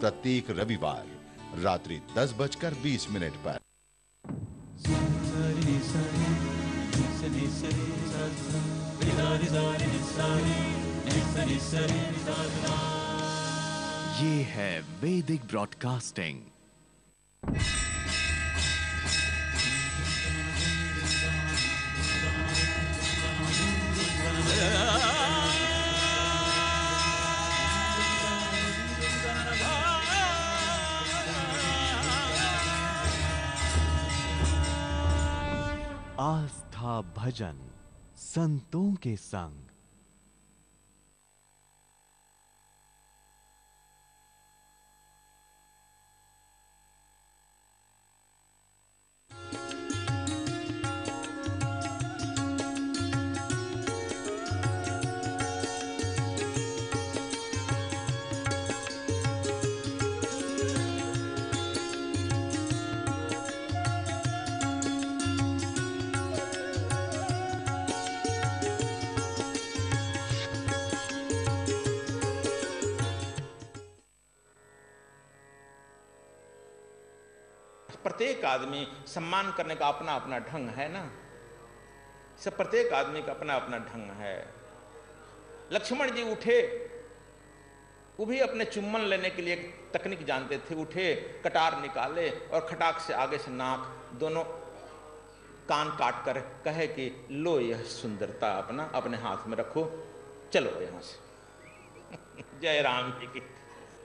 प्रत्येक रविवार रात्रि 10:20 पर। ये है वैदिक ब्रॉडकास्टिंग। आस्था भजन संतों के संग। प्रत्येक आदमी सम्मान करने का अपना अपना ढंग है ना, सब प्रत्येक आदमी का अपना अपना ढंग है। लक्ष्मण जी उठे, वो भी अपने चुम्बन लेने के लिए तकनीक जानते थे। उठे, कटार निकाले और खटाक से आगे से नाक दोनों कान काट कर कहे कि लो यह सुंदरता अपना अपने हाथ में रखो, चलो यहां से। जय राम जी की।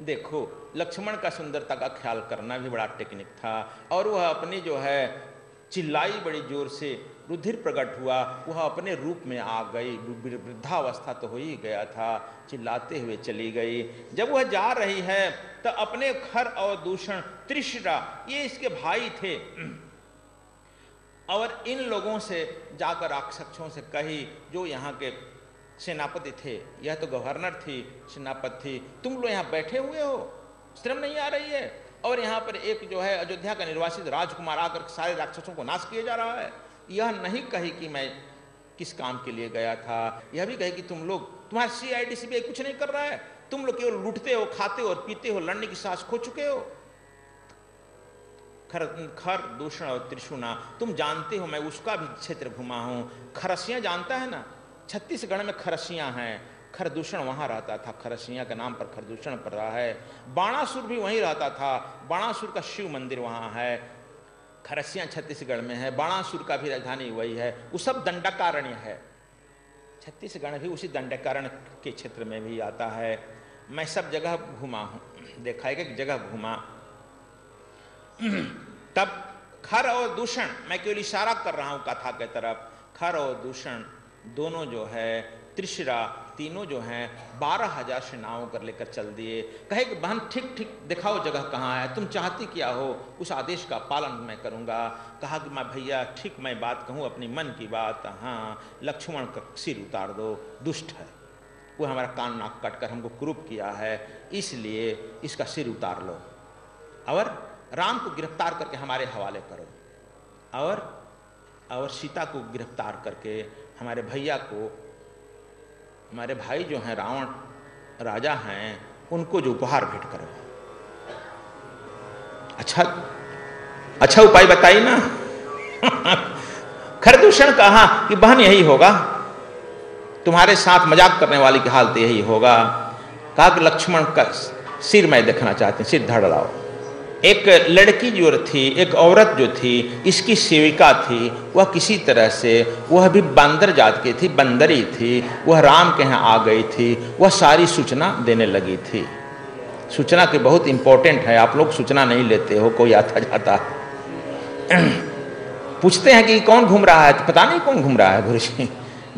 देखो, लक्ष्मण का सुंदरता का ख्याल करना भी बड़ा टेक्निक था। और वह अपनी जो है चिल्लाई बड़ी जोर से, रुधिर प्रकट हुआ, वह अपने रूप में आ गई। वृद्धावस्था तो हो ही गया था, चिल्लाते हुए चली गई। जब वह जा रही है तो अपने खर और दूषण त्रिशरा, ये इसके भाई थे, और इन लोगों से जाकर राक्षसों से कही, जो यहाँ के सेनापति थे, यह तो गवर्नर थी, सेनापति थी, तुम लोग यहाँ बैठे हुए हो, शर्म नहीं आ रही है? और यहाँ पर एक जो है अयोध्या का निर्वासित राजकुमार आकर सारे राक्षसों को नाश किए जा रहा है। यह नहीं कही कि मैं किस काम के लिए गया था, यह भी कही कि तुम लोग, तुम्हारा CID CBI कुछ नहीं कर रहा है, तुम लोग केवल लूटते हो, खाते हो और पीते हो, लड़ने की साहस खो चुके हो। खर दूषण और त्रिशुना, तुम जानते हो मैं उसका भी क्षेत्र घुमा हूं। खरसियां जानता है ना, छत्तीसगढ़ में खरसियां हैं, खरदूषण वहां रहता था, खरसियां के नाम पर खरदूषण पड़ रहा है। बाणासुर भी वहीं रहता था, बाणासुर का शिव मंदिर वहां है। खरसियां छत्तीसगढ़ में है, बाणासुर का भी राजधानी वही है। वो सब दंडकारण्य है, छत्तीसगढ़ भी उसी दंडकारण्य के क्षेत्र में भी आता है। मैं सब जगह घुमा हूं, देखा एक जगह घुमा। तब खर और दूषण, मैं केवल इशारा कर रहा हूं कथा के तरफ, खर और दूषण दोनों जो है, त्रिशिरा तीनों जो हैं, 12,000 सेनाओं कर लेकर चल दिए। कहे कि बहन ठीक ठीक दिखाओ जगह कहाँ है, तुम चाहती क्या हो, उस आदेश का पालन मैं करूँगा। कहा कि मैं भैया ठीक मैं बात कहूँ अपनी मन की बात, हाँ लक्ष्मण का सिर उतार दो, दुष्ट है वो, हमारा कान नाक काट कर हमको क्रूप किया है, इसलिए इसका सिर उतार लो और राम को गिरफ्तार करके हमारे हवाले करो, और सीता को गिरफ्तार करके हमारे भैया को, हमारे भाई जो हैं रावण राजा हैं, उनको जो उपहार भेंट करो। अच्छा उपाय बताइए ना। खरदूषण कहा कि बहन यही होगा, तुम्हारे साथ मजाक करने वाली की हालत यही होगा। कहा कि लक्ष्मण का सिर मैं देखना चाहती हूँ, सिर धड़ लाओ। एक लड़की जो थी, एक औरत जो थी, इसकी सेविका थी, वह किसी तरह से, वह भी बंदर जात की थी, बंदरी थी, वह राम के यहाँ आ गई थी, वह सारी सूचना देने लगी थी। सूचना के बहुत इंपॉर्टेंट है, आप लोग सूचना नहीं लेते हो, कोई आता जाता पूछते हैं कि कौन घूम रहा है, तो पता नहीं कौन घूम रहा है गुरु जी।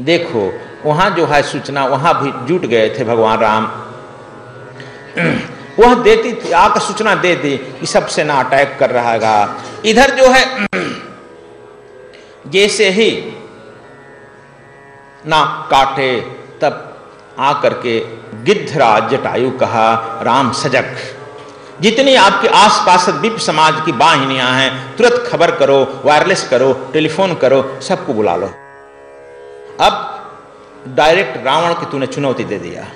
देखो वहाँ जो है सूचना, वहाँ भी जुट गए थे भगवान राम। वह देती थी, आकर सूचना दे दी कि सब सेना अटैक कर रहा है। इधर जो है जैसे ही नाक काटे तब आकर के गिद्धराज जटायु कहा, राम सजग, जितनी आपके आसपास द्वीप समाज की वाहिनियां हैं तुरंत खबर करो, वायरलेस करो, टेलीफोन करो, सबको बुला लो। अब डायरेक्ट रावण की तूने चुनौती दे दिया।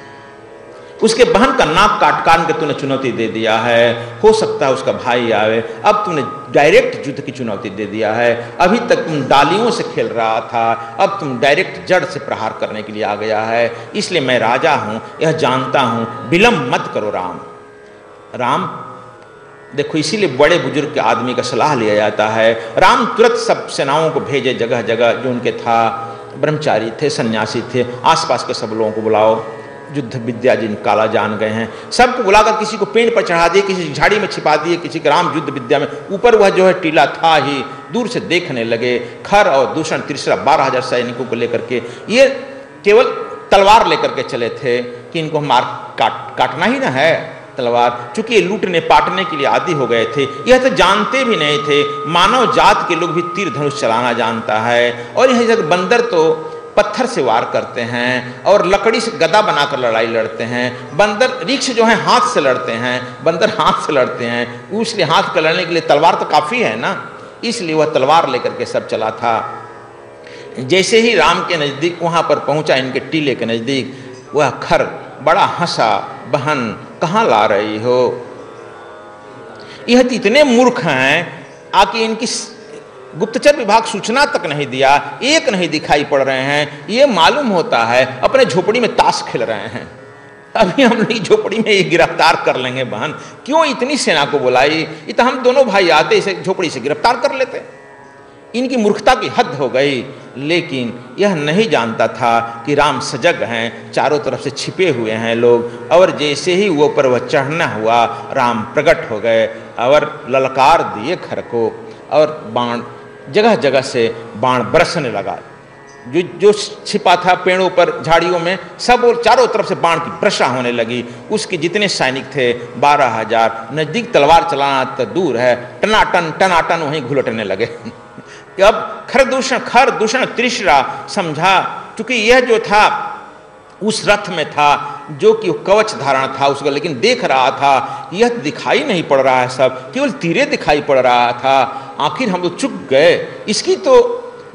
उसके बहन का नाक काट काट के तूने चुनौती दे दिया है, हो सकता है उसका भाई आवे, अब तूने डायरेक्ट युद्ध की चुनौती दे दिया है। अभी तक तुम डालियों से खेल रहा था, अब तुम डायरेक्ट जड़ से प्रहार करने के लिए आ गया है। इसलिए मैं राजा हूं, यह जानता हूं, विलंब मत करो राम। राम देखो, इसीलिए बड़े बुजुर्ग के आदमी का सलाह लिया जाता है। राम तुरंत सब सेनाओं को भेजे, जगह जगह जो उनके था, ब्रह्मचारी थे, सन्यासी थे, आसपास के सब लोगों को बुलाओ, युद्ध विद्या जिन काला जान गए हैं, सबको बुलाकर किसी को पेड़ पर चढ़ा दिए, किसी झाड़ी में छिपा दिए, किसी के राम युद्ध विद्या में। ऊपर वह जो है टीला था ही, दूर से देखने लगे। खर और दूषण तीसरा 12,000 सैनिकों को लेकर के, ये केवल तलवार लेकर के चले थे कि इनको मार काटना ही ना है तलवार, चूंकि ये लूटने पाटने के लिए आदि हो गए थे। यह तो जानते भी नहीं थे, मानव जात के लोग भी तीर धनुष चलाना जानता है। और यह जब बंदर तो पत्थर से वार करते हैं और लकड़ी से गदा बनाकर लड़ाई लड़ते हैं। बंदर रीछ जो है हाथ से लड़ते हैं, बंदर हाथ से लड़ते हैं, इसलिए हाथ का लड़ने के लिए तलवार तो काफी है ना, इसलिए वह तलवार लेकर के सब चला था। जैसे ही राम के नजदीक वहां पर पहुंचा, इनके टीले के नजदीक, वह खर बड़ा हंसा, बहन कहां ला रही हो? यह तो इतने मूर्ख हैं आकि इनकी गुप्तचर विभाग सूचना तक नहीं दिया, एक नहीं दिखाई पड़ रहे हैं। ये मालूम होता है अपने झोपड़ी में ताश खेल रहे हैं। अभी हम नहीं झोपड़ी में ये गिरफ्तार कर लेंगे बहन, क्यों इतनी सेना को बुलाई? ये तो हम दोनों भाई आते इसे झोपड़ी से गिरफ्तार कर लेते। इनकी मूर्खता की हद हो गई। लेकिन यह नहीं जानता था कि राम सजग हैं, चारों तरफ से छिपे हुए हैं लोग। और जैसे ही वो पर वह चढ़ना हुआ, राम प्रकट हो गए और ललकार दिए खर को, और बाण जगह जगह से बाण बरसने लगा। जो छिपा था पेड़ों पर, झाड़ियों में, सब और चारों तरफ से बाण की वर्षा होने लगी। उसके जितने सैनिक थे 12,000, नजदीक तलवार चलाना तो दूर है, टनाटन वहीं घुलटने लगे। अब खर दूषण तीसरा समझा, क्योंकि यह जो था उस रथ में था जो कि कवच धारण था उसका, लेकिन देख रहा था यह दिखाई नहीं पड़ रहा है, सब केवल तीरे दिखाई पड़ रहा था। आखिर हम लोग चुक गए, इसकी तो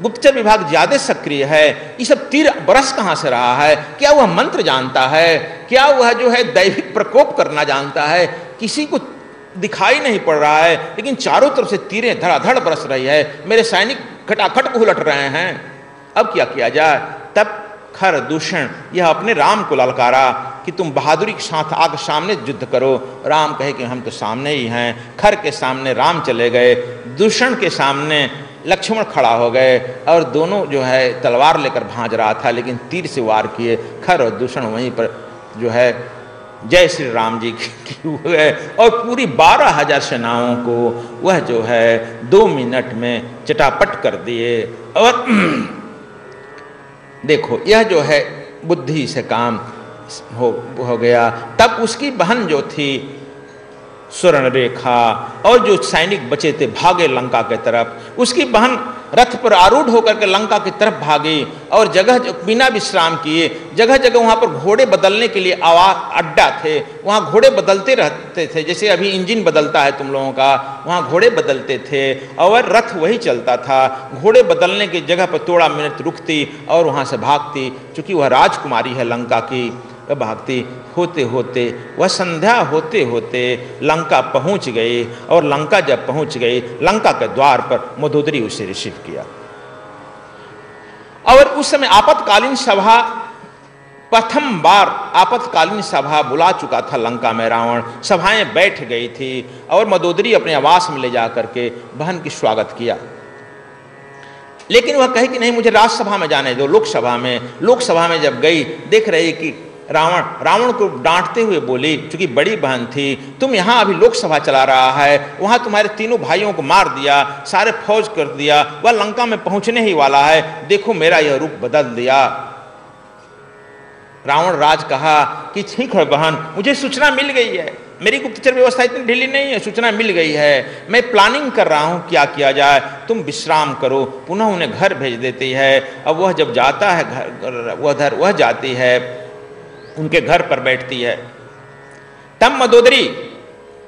गुप्तचर विभाग ज्यादा सक्रिय है, ये सब तीर बरस कहां से रहा है? क्या वह मंत्र जानता है? क्या वह जो है दैविक प्रकोप करना जानता है? किसी को दिखाई नहीं पड़ रहा है, लेकिन चारों तरफ से तीरें धड़ाधड़ बरस रही है, मेरे सैनिक खटाखट उलट रहे हैं। अब क्या किया जाए? तब खर दूषण यह अपने राम को ललकारा कि तुम बहादुरी के साथ आग सामने युद्ध करो। राम कहे कि हम तो सामने ही हैं। खर के सामने राम चले गए, दूषण के सामने लक्ष्मण खड़ा हो गए, और दोनों जो है तलवार लेकर भांज रहा था, लेकिन तीर से वार किए। खर और दूषण वहीं पर जो है जय श्री राम जी की हुए, और पूरी 12,000 सेनाओं को वह जो है 2 मिनट में चटापट कर दिए। और देखो यह जो है बुद्धि से काम हो गया। तब उसकी बहन जो थी स्वर्ण रेखा, और जो सैनिक बचे थे भागे लंका के तरफ। उसकी बहन रथ पर आरूढ़ होकर के लंका की तरफ भागी, और जगह बिना विश्राम किए जगह जगह वहां पर घोड़े बदलने के लिए अड्डा थे, वहां घोड़े बदलते रहते थे, जैसे अभी इंजन बदलता है तुम लोगों का, वहां घोड़े बदलते थे और रथ वही चलता था। घोड़े बदलने की जगह पर थोड़ा मिनट रुकती और वहां से भागती, क्योंकि वह राजकुमारी है लंका की। भागती होते होते वह संध्या होते होते लंका पहुंच गई, और लंका जब पहुंच गई, लंका के द्वार पर मदोदरी उसे रिसीव किया। और उस समय आपातकालीन सभा, प्रथम बार आपातकालीन सभा बुला चुका था लंका में रावण। सभाएं बैठ गई थी, और मदोदरी अपने आवास में ले जाकर के बहन की स्वागत किया। लेकिन वह कहे कि नहीं, मुझे राज्यसभा में जाने दो, लोकसभा में जब गई, देख रही कि रावण को डांटते हुए बोली, चूंकि बड़ी बहन थी, तुम यहाँ अभी लोकसभा चला रहा है, वहां तुम्हारे तीनों भाइयों को मार दिया, सारे फौज कर दिया, वह लंका में पहुंचने ही वाला है, देखो मेरा यह रूप बदल दिया। रावण राज कहा कि ठीक है बहन, मुझे सूचना मिल गई है, मेरी गुप्तचर व्यवस्था इतनी ढीली नहीं है, सूचना मिल गई है, मैं प्लानिंग कर रहा हूं क्या किया जाए, तुम विश्राम करो। पुनः उन्हें घर भेज देती है। अब वह जब जाता है घर, वह जाती है उनके घर पर बैठती है। तब मदोदरी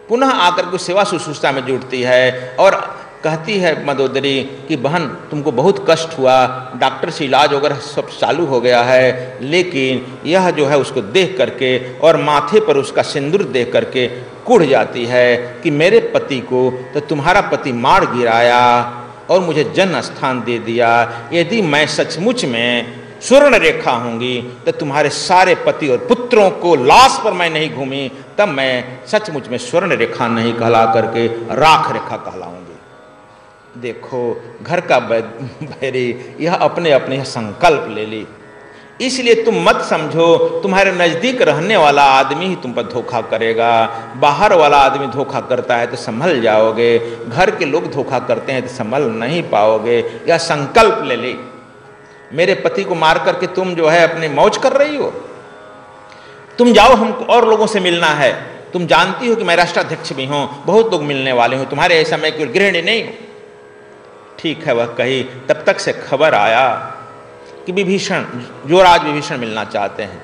पुनः आकर के सेवा शुश्रूषा में जुटती है, और कहती है मंदोदरी कि बहन तुमको बहुत कष्ट हुआ, डॉक्टर से इलाज वगैरह सब चालू हो गया है, लेकिन यह जो है उसको देख करके और माथे पर उसका सिंदूर देख करके कुढ़ जाती है कि मेरे पति को तो तुम्हारा पति मार गिराया और मुझे जन्म स्थान दे दिया। यदि मैं सचमुच में स्वर्ण रेखा होंगी तो तुम्हारे सारे पति और पुत्रों को लाश पर मैं नहीं घूमी, तब मैं सचमुच में स्वर्ण रेखा नहीं कहला करके राख रेखा कहलाऊंगी। देखो घर का बैरी यह अपने अपने संकल्प ले ली। इसलिए तुम मत समझो तुम्हारे नजदीक रहने वाला आदमी ही तुम पर धोखा करेगा, बाहर वाला आदमी धोखा करता है तो संभल जाओगे, घर के लोग धोखा करते हैं तो संभल नहीं पाओगे। यह संकल्प ले ली। मेरे पति को मार करके तुम जो है अपने मौज कर रही हो, तुम जाओ हमको और लोगों से मिलना है। तुम जानती हो कि मैं राष्ट्राध्यक्ष भी हूं, बहुत लोग मिलने वाले हूं, तुम्हारे ऐसा मैं कोई गृहिणी नहीं हूं। ठीक है वह कही। तब तक से खबर आया कि विभीषण, युवराज विभीषण मिलना चाहते हैं।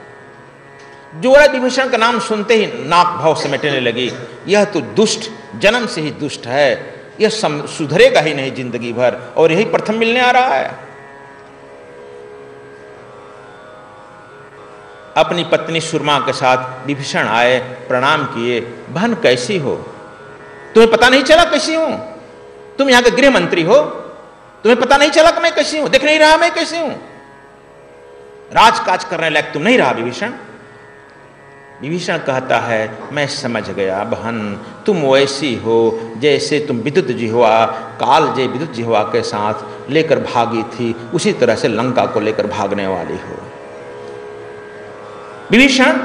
युवराज विभीषण का नाम सुनते ही नाक भाव समेटने लगी। यह तो दुष्ट, जन्म से ही दुष्ट है, यह सुधरेगा ही नहीं जिंदगी भर, और यही प्रथम मिलने आ रहा है। अपनी पत्नी सुरमा के साथ विभीषण आए, प्रणाम किए। बहन कैसी हो? तुम्हें पता नहीं चला कैसी हूं? तुम यहां के गृह मंत्री हो, तुम्हें पता नहीं चला कि मैं कैसी हूं? देख नहीं रहा मैं कैसी हूं? राजकाज करने लायक तुम नहीं रहा विभीषण। विभीषण कहता है मैं समझ गया बहन, तुम वैसी हो जैसे तुम विद्युत जिह्वा, काल जय विद्युत जिह्वा के साथ लेकर भागी थी, उसी तरह से लंका को लेकर भागने वाली हो। विभीषण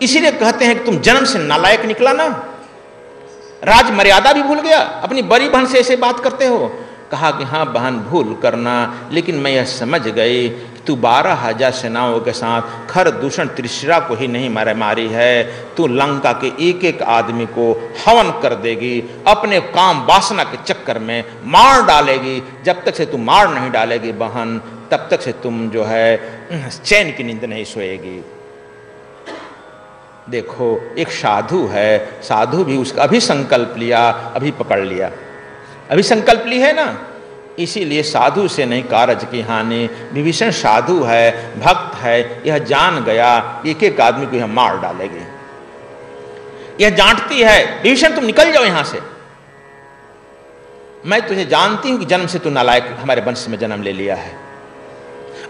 इसीलिए कहते हैं कि तुम जन्म से नालायक निकला ना, राज मर्यादा भी भूल गया, अपनी बड़ी बहन से ऐसे बात करते हो। कहा कि हाँ बहन भूल करना, लेकिन मैं यह समझ गई कि तू 12,000 सेनाओं के साथ खर दूषण त्रिशिरा को ही नहीं मारी है, तू लंका के एक एक आदमी को हवन कर देगी, अपने काम वासना के चक्कर में मार डालेगी। जब तक से तू मार नहीं डालेगी बहन, तब तक से तुम जो है चैन की नींद नहीं सोएगी। देखो एक साधु है, साधु भी उसका अभी संकल्प लिया, अभी पकड़ लिया, अभी संकल्प ली है ना, इसीलिए साधु से नहीं कारज की हानि। विभीषण साधु है, भक्त है, यह जान गया एक एक आदमी को यह मार डालेगी, यह जानती है। विभीषण तुम निकल जाओ यहां से, मैं तुझे जानती हूं कि जन्म से तू नालायक हमारे वंश में जन्म ले लिया है,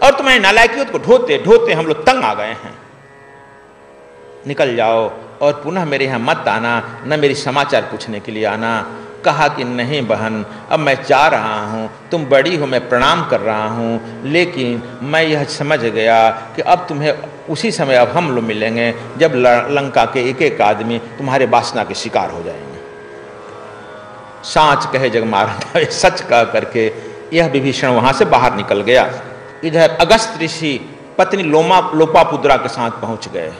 और तुम्हारी नालायकियों को ढोते ढोते हम लोग तंग आ गए हैं। निकल जाओ और पुनः मेरे यहाँ मत आना, न मेरी समाचार पूछने के लिए आना। कहा कि नहीं बहन, अब मैं जा रहा हूँ, तुम बड़ी हो, मैं प्रणाम कर रहा हूँ, लेकिन मैं यह समझ गया कि अब तुम्हें उसी समय अब हम लोग मिलेंगे जब लंका के एक एक आदमी तुम्हारे वासना के शिकार हो जाएंगे। सांच कहे जग मारा, सच कह करके यह विभीषण वहां से बाहर निकल गया। इधर अगस्त ऋषि पत्नी लोपापुद्रा के साथ पहुंच गए।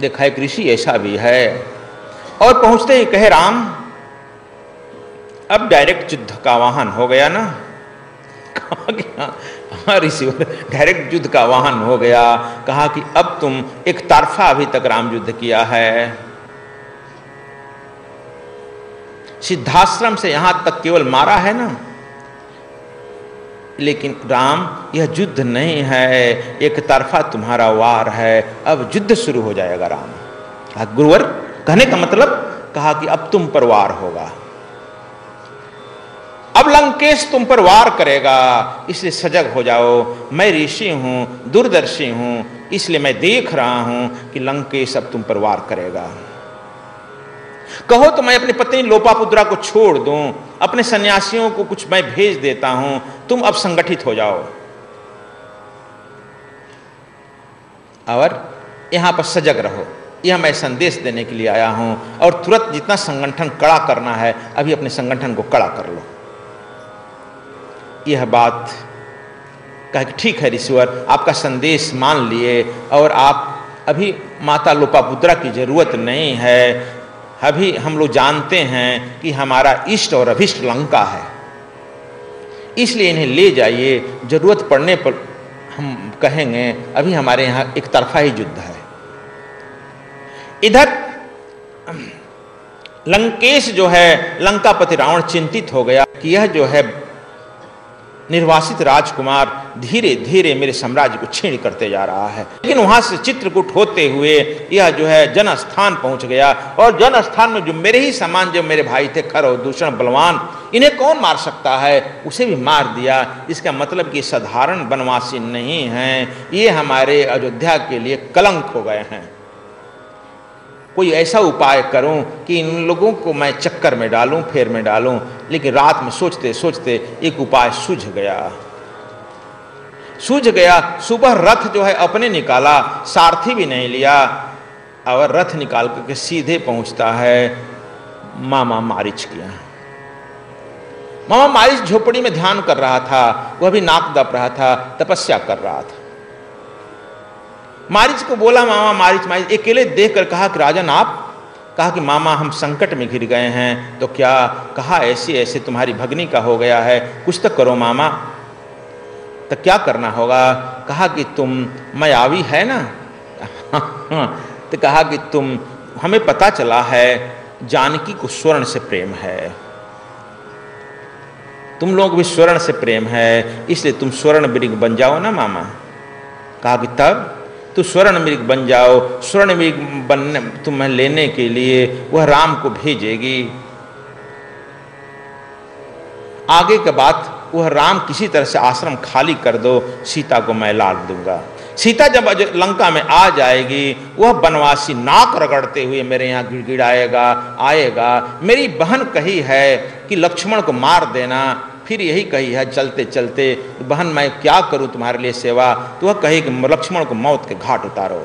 देखा एक ऋषि ऐसा भी है, और पहुंचते ही कहे राम अब डायरेक्ट युद्ध का वाहन हो गया ना। कहा कि हाँ ऋषि डायरेक्ट युद्ध का वाहन हो गया। कहा कि अब तुम एक तरफा अभी तक राम युद्ध किया है, सिद्धाश्रम से यहां तक केवल मारा है ना, लेकिन राम यह युद्ध नहीं है, एक तरफा तुम्हारा वार है, अब युद्ध शुरू हो जाएगा। राम गुरुवर कहने का मतलब, कहा कि अब तुम पर वार होगा, अब लंकेश तुम पर वार करेगा, इसलिए सजग हो जाओ। मैं ऋषि हूं, दूरदर्शी हूं, इसलिए मैं देख रहा हूं कि लंकेश अब तुम पर वार करेगा। कहो तो मैं अपनी पत्नी लोपापुद्रा को छोड़ दूं, अपने सन्यासियों को कुछ मैं भेज देता हूं, तुम अब संगठित हो जाओ। और यहां पर सजग रहो, यह मैं संदेश देने के लिए आया हूं, और तुरंत जितना संगठन कड़ा करना है अभी अपने संगठन को कड़ा कर लो। यह बात कहा कि ठीक है ऋषिवर, आपका संदेश मान लिए, और आप अभी माता लोपापुद्रा की जरूरत नहीं है, अभी हम लोग जानते हैं कि हमारा इष्ट और अभिष्ट लंका है, इसलिए इन्हें ले जाइए, जरूरत पड़ने पर हम कहेंगे, अभी हमारे यहाँ एक तरफा ही युद्ध है। इधर लंकेश जो है, लंकापति रावण चिंतित हो गया कि यह जो है निर्वासित राजकुमार धीरे धीरे मेरे साम्राज्य को छीन करते जा रहा है। लेकिन वहां से चित्रकूट होते हुए यह जो है जन स्थान पहुंच गया, और जन स्थान में जो मेरे ही समान जो मेरे भाई थे खर और दूषण बलवान, इन्हें कौन मार सकता है, उसे भी मार दिया। इसका मतलब कि साधारण वनवासी नहीं हैं, ये हमारे अयोध्या के लिए कलंक हो गए हैं। कोई ऐसा उपाय करूं कि इन लोगों को मैं चक्कर में डालूं, फेर में डालूं। लेकिन रात में सोचते सोचते एक उपाय सूझ गया। सुबह रथ जो है अपने निकाला, सारथी भी नहीं लिया, और रथ निकाल करके सीधे पहुंचता है मामा मारीच के यहाँ। मामा मारीच झोपड़ी में ध्यान कर रहा था, वह भी नाक दब रहा था, तपस्या कर रहा था। मारीच को बोला, मामा मारीच अकेले देखकर कहा कि राजन आप? कहा कि मामा हम संकट में घिर गए हैं। तो क्या? कहा ऐसे ऐसे तुम्हारी भगनी का हो गया है, कुछ तो करो मामा। तो क्या करना होगा? कहा कि तुम मायावी है ना। तो कहा कि तुम, हमें पता चला है जानकी को स्वर्ण से प्रेम है, तुम लोग भी स्वर्ण से प्रेम है, इसलिए तुम स्वर्ण मृग बन जाओ ना मामा। कहा कि तब तो स्वर्ण मृग बन जाओ, स्वर्ण मृग बनने तुम्हें लेने के लिए वह राम को भेजेगी। आगे के बात, वह राम किसी तरह से आश्रम खाली कर दो, सीता को मैं लाद दूंगा। सीता जब लंका में आ जाएगी, वह बनवासी नाक रगड़ते हुए मेरे यहाँ गिड़गिड़ाएगा, आएगा। मेरी बहन कही है कि लक्ष्मण को मार देना, फिर यही कही है चलते चलते, बहन मैं क्या करूं तुम्हारे लिए सेवा? तो वह कही कि लक्ष्मण को मौत के घाट उतारो,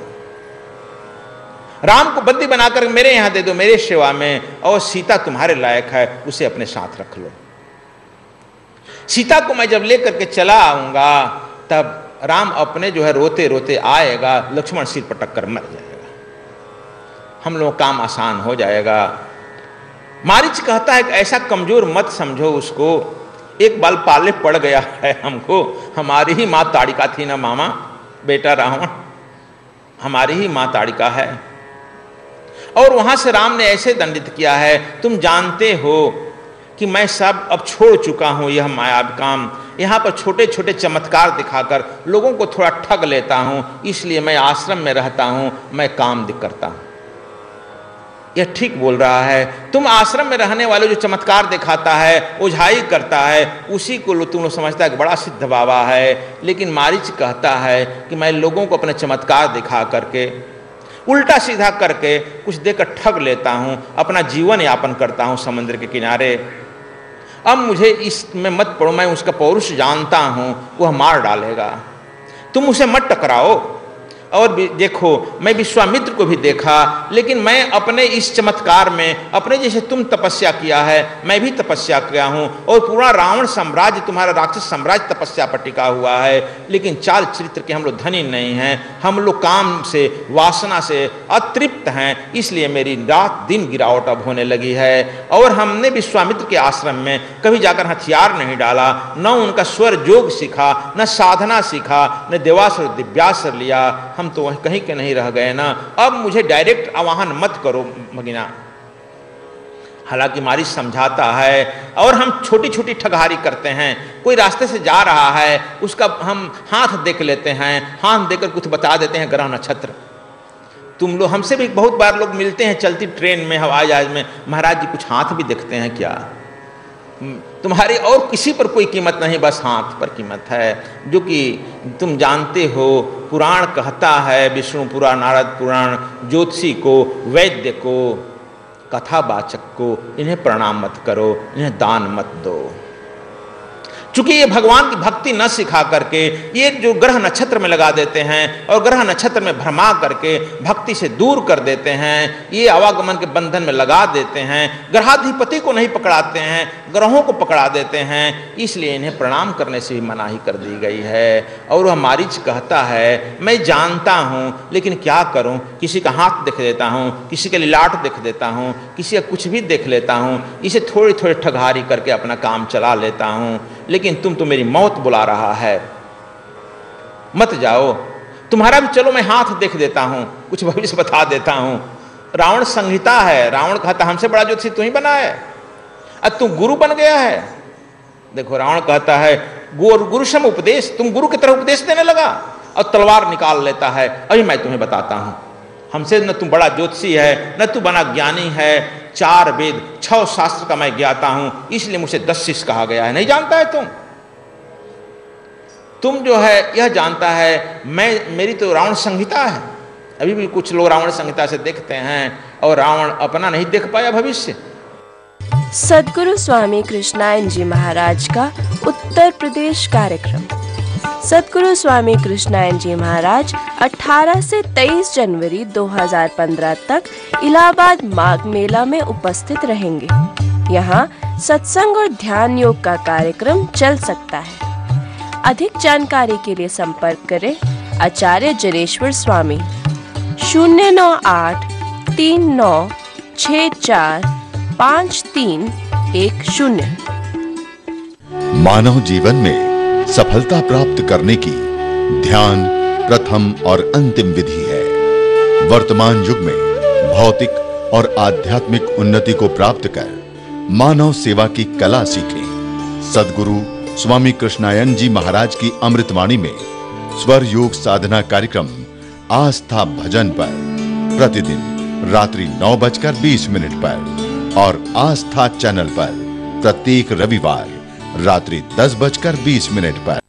राम को बंदी बनाकर मेरे यहां दे दो मेरे सेवा में, और सीता तुम्हारे लायक है, उसे अपने साथ रख लो। सीता को मैं जब लेकर के चला आऊंगा, तब राम अपने जो है रोते रोते आएगा, लक्ष्मण सिर पटक कर मर जाएगा, हम लोग काम आसान हो जाएगा। मारीच कहता है कि ऐसा कमजोर मत समझो उसको, एक बाल पाले पड़ गया है हमको, हमारी ही माँ ताड़िका थी ना मामा, बेटा रावण हमारी ही माँ ताड़िका है। और वहां से राम ने ऐसे दंडित किया है, तुम जानते हो कि मैं सब अब छोड़ चुका हूं यह मायावी काम, यहाँ पर छोटे छोटे चमत्कार दिखाकर लोगों को थोड़ा ठग लेता हूं, इसलिए मैं आश्रम में रहता हूं, मैं काम करता हूं। यह ठीक बोल रहा है। तुम आश्रम में रहने वाले जो चमत्कार दिखाता है, ओझाई करता है, उसी को तुम लोग समझता है कि बड़ा सिद्ध बाबा है। लेकिन मारीच कहता है कि मैं लोगों को अपने चमत्कार दिखा करके, उल्टा सीधा करके कुछ देकर ठग लेता हूं, अपना जीवन यापन करता हूं समुद्र के किनारे। अब मुझे इसमें मत पड़ो, मैं उसका पौरुष जानता हूं, वह मार डालेगा, तुम उसे मत टकराओ। और भी देखो, मैं विश्वामित्र को भी देखा, लेकिन मैं अपने इस चमत्कार में, अपने जैसे तुम तपस्या किया है, मैं भी तपस्या किया हूँ, और पूरा रावण साम्राज्य, तुम्हारा राक्षस साम्राज्य तपस्या पर टिका हुआ है। लेकिन चाल चरित्र के हम लोग धनी नहीं हैं, हम लोग काम से, वासना से अतृप्त हैं, इसलिए मेरी रात दिन गिरावट अब होने लगी है। और हमने विश्वामित्र के आश्रम में कभी जाकर हथियार नहीं डाला, न उनका स्वर जोग सीखा, न साधना सीखा, न देवासुर दिव्यास्त्र लिया, हम तो वहीं कहीं के नहीं रह गए ना। अब मुझे डायरेक्ट आवाहन मत करो भगिना। हालांकि मारीच समझाता है, और हम छोटी छोटी ठगहारी करते हैं। कोई रास्ते से जा रहा है, उसका हम हाथ देख लेते हैं, हाथ देकर कुछ बता देते हैं ग्रह नक्षत्र। तुम लोग हमसे भी बहुत बार लोग मिलते हैं चलती ट्रेन में, हवाई जहाज में, महाराज जी कुछ हाथ भी देखते हैं क्या? तुम्हारी और किसी पर कोई कीमत नहीं, बस हाथ पर कीमत है, जो कि तुम जानते हो। पुराण कहता है, विष्णु पुराण, नारद पुराण, ज्योतिषी को, वैद्य को, कथावाचक को, इन्हें प्रणाम मत करो, इन्हें दान मत दो। चूंकि ये भगवान की भक्ति न सिखा करके ये जो ग्रह नक्षत्र में लगा देते हैं, और ग्रह नक्षत्र में भ्रमा करके भक्ति से दूर कर देते हैं, ये आवागमन के बंधन में लगा देते हैं, ग्रहाधिपति को नहीं पकड़ाते हैं, ग्रहों को पकड़ा देते हैं, इसलिए इन्हें प्रणाम करने से भी मनाही कर दी गई है। और वह मारीच कहता है, मैं जानता हूँ, लेकिन क्या करूँ, किसी का हाथ देख देता हूँ, किसी के ललाट देख देता हूँ, किसी का कुछ भी देख लेता हूँ, इसे थोड़ी थोड़ी ठगहारी करके अपना काम चला लेता हूँ। लेकिन तुम तो मेरी मौत बुला रहा है, मत जाओ, तुम्हारा भी चलो मैं हाथ देख देता हूं, कुछ भविष्य बता देता हूं। रावण संहिता है। रावण कहता हमसे बड़ा ज्योतिषी तू ही बना है, अब तू गुरु बन गया है। देखो रावण कहता है गुरु सम उपदेश, तुम गुरु की तरह उपदेश देने लगा, और तलवार निकाल लेता है, अभी मैं तुम्हें बताता हूं, हमसे न तुम बड़ा ज्योतिषी है, न तू बना ज्ञानी है, 4 वेद 6 शास्त्र का मैं ज्ञाता हूं, इसलिए मुझे 10 शिष्य कहा गया है। नहीं जानता है तुम जो है यह जानता है मेरी तो रावण संहिता है। अभी भी कुछ लोग रावण संहिता से देखते हैं और रावण अपना नहीं देख पाया भविष्य। सद्गुरु स्वामी कृष्णायन जी महाराज का उत्तर प्रदेश कार्यक्रम। सद्गुरु स्वामी कृष्णायन जी महाराज 18 से 23 जनवरी 2015 तक इलाहाबाद माघ मेला में उपस्थित रहेंगे। यहाँ सत्संग और ध्यान योग का कार्यक्रम चल सकता है। अधिक जानकारी के लिए संपर्क करें आचार्य जनेश्वर स्वामी 09839645310। मानव जीवन में सफलता प्राप्त करने की ध्यान प्रथम और अंतिम विधि है। वर्तमान युग में भौतिक और आध्यात्मिक उन्नति को प्राप्त कर मानव सेवा की कला सीखें। सद्गुरु स्वामी कृष्णायन जी महाराज की अमृतवाणी में स्वर योग साधना कार्यक्रम आस्था भजन पर प्रतिदिन रात्रि 9:20 पर और आस्था चैनल पर प्रत्येक रविवार रात्रि 10:20 पर।